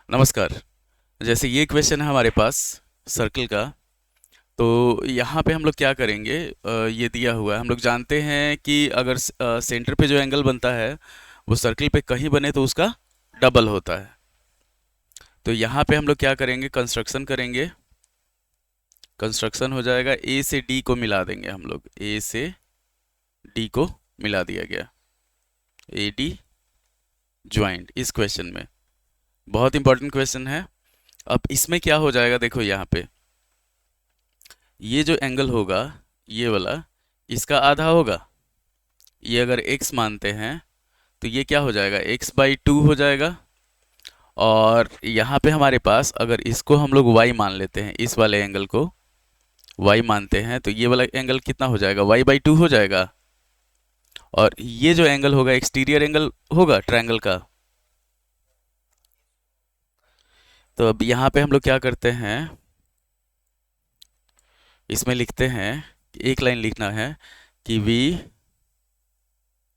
नमस्कार। जैसे ये क्वेश्चन है हमारे पास सर्कल का। तो यहाँ पे हम लोग क्या करेंगे, ये दिया हुआ है, हम लोग जानते हैं कि अगर सेंटर पे जो एंगल बनता है वो सर्कल पे कहीं बने तो उसका डबल होता है। तो यहाँ पे हम लोग क्या करेंगे, कंस्ट्रक्शन करेंगे। कंस्ट्रक्शन हो जाएगा, ए से डी को मिला देंगे हम लोग, ए से डी को मिला दिया गया, ए डी ज्वाइंट इस क्वेश्चन में। बहुत इंपॉर्टेंट क्वेश्चन है। अब इसमें क्या हो जाएगा, देखो यहाँ पे ये जो एंगल होगा ये वाला, इसका आधा होगा। ये अगर x मानते हैं तो ये क्या हो जाएगा, x/2 हो जाएगा। और यहाँ पे हमारे पास अगर इसको हम लोग y मान लेते हैं, इस वाले एंगल को y मानते हैं, तो ये वाला एंगल कितना हो जाएगा, y/2 हो जाएगा। और ये जो एंगल होगा एक्सटीरियर एंगल होगा ट्रायंगल का। तो अब यहाँ पे हम लोग क्या करते हैं, इसमें लिखते हैं, एक लाइन लिखना है कि we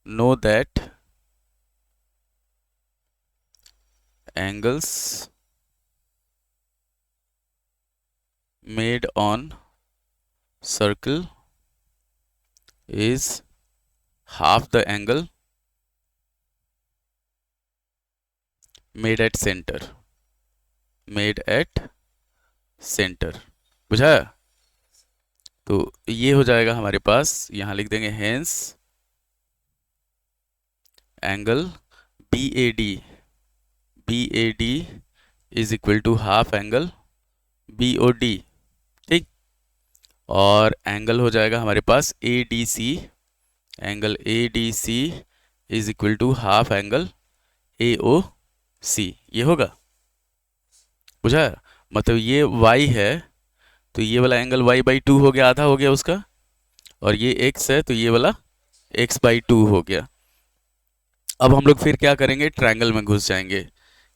know that angles made on circle is half the angle made at center, made at center। बुझा? तो ये हो जाएगा हमारे पास, यहाँ लिख देंगे hence angle BAD, BAD is equal to half angle BOD। ठीक। और एंगल हो जाएगा हमारे पास ADC, angle ADC is equal to half angle AOC। ये होगा, बुझा? मतलब ये y है तो ये वाला एंगल y/2 हो गया, आधा हो गया उसका। और ये x है तो ये वाला x/2 हो गया। अब हम लोग फिर क्या करेंगे, ट्रायंगल में घुस जाएंगे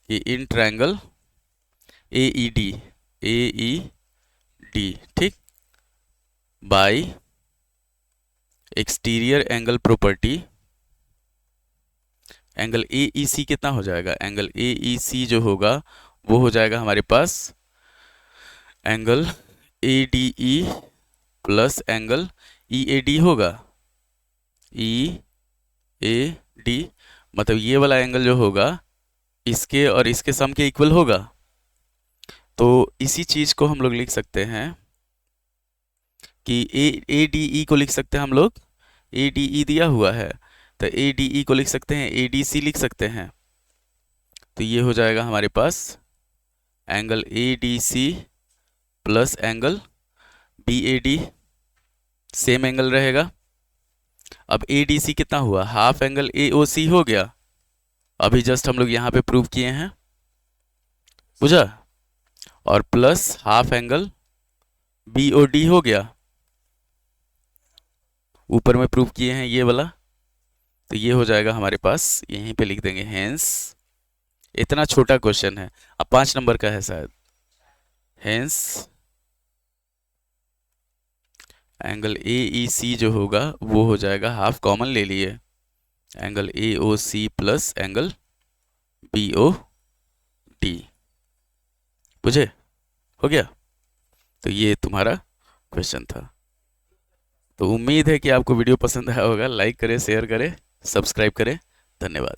कि इन ट्रायंगल AED, AED, ठीक, bye exterior angle property, angle AEC कितना हो जाएगा, एंगल AEC जो होगा वो हो जाएगा हमारे पास angle ADE plus angle EAD होगा, EAD। मतलब ये वाला एंगल जो होगा इसके और इसके सम के इक्वल होगा। तो इसी चीज को हम लोग लिख सकते हैं कि ADE को लिख सकते हैं हम लोग, ADE दिया हुआ है तो ADE को लिख सकते हैं, ADC लिख सकते हैं। तो ये हो जाएगा हमारे पास angle ADC plus angle BAD, same angle रहेगा। अब ADC कितना हुआ, हाफ एंगल AOC हो गया। अभी जस्ट हम लोग यहाँ पे प्रूव किए हैं, बुझा? और प्लस हाफ एंगल BOD हो गया, ऊपर में प्रूव किए हैं ये वाला। तो ये हो जाएगा हमारे पास, यहीं पे लिख देंगे हेंस। इतना छोटा क्वेश्चन है, अब 5 नंबर का है शायद। हेंस एंगल AEC जो होगा वो हो जाएगा, हाफ कॉमन ले लिए, angle AOC plus angle BOD। बुझे? हो गया? तो ये तुम्हारा क्वेश्चन था। तो उम्मीद है कि आपको वीडियो पसंद आया होगा। लाइक करें, शेयर करें, सब्सक्राइब करें। धन्यवाद।